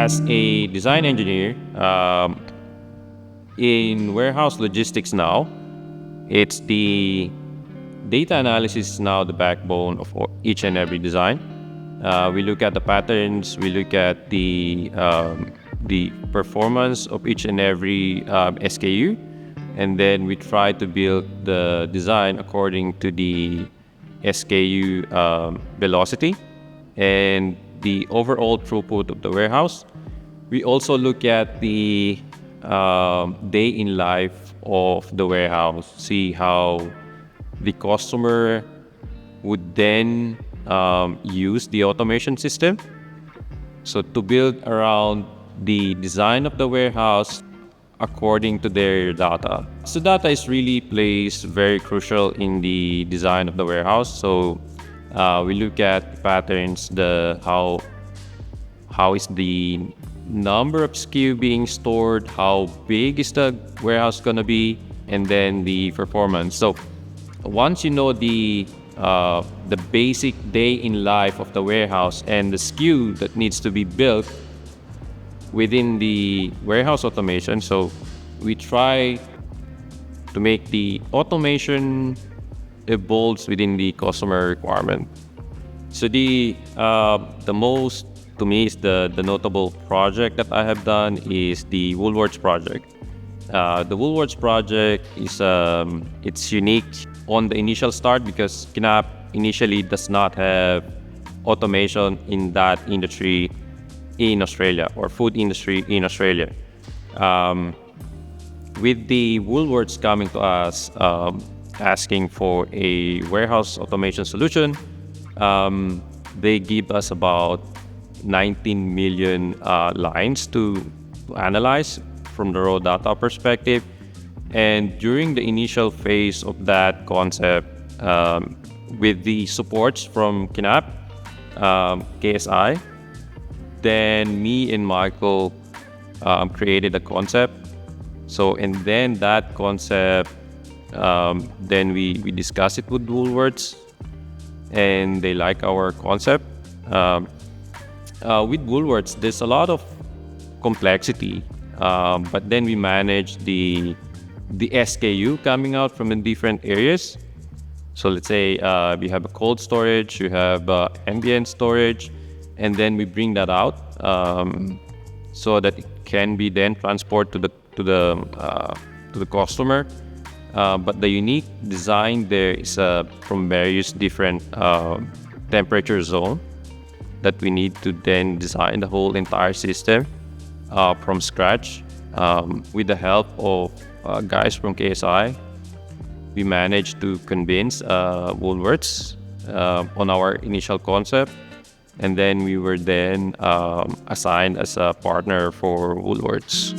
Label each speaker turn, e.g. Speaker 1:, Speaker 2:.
Speaker 1: as a design engineer, in warehouse logistics now, it's the data analysis is now the backbone of each and every design. We look at the patterns, we look at the performance of each and every SKU, and then we try to build the design according to the SKU velocity and the overall throughput of the warehouse. We also look at the day in life of the warehouse, see how the customer would then use the automation system. So to build around the design of the warehouse according to their data. So data is really plays very crucial in the design of the warehouse. So we look at patterns, how is the number of SKU being stored, how big is the warehouse gonna be, and then the performance. So once you know the basic day in life of the warehouse and the SKU that needs to be built within the warehouse automation, so we try to make the automation evolves within the customer requirement. So the most, to me, is the notable project that I have done is the Woolworths project. The Woolworths project is it's unique on the initial start because KNAPP initially does not have automation in that industry in Australia, or food industry in Australia. With the Woolworths coming to us asking for a warehouse automation solution, they give us about 19 million lines to analyze from the raw data perspective. And during the initial phase of that concept, with the supports from KNAPP, KSI, then me and Michael created a concept. So, and then that concept, then we discuss it with Woolworths, and they like our concept. With Woolworths, there's a lot of complexity, but then we manage the SKU coming out from the different areas. So let's say you have a cold storage, you have ambient storage, and then we bring that out so that it can be then transported to the customer. But the unique design there is from various different temperature zone that we need to then design the whole entire system from scratch. With the help of guys from KSI, we managed to convince Woolworths on our initial concept, and then we were then assigned as a partner for Woolworths.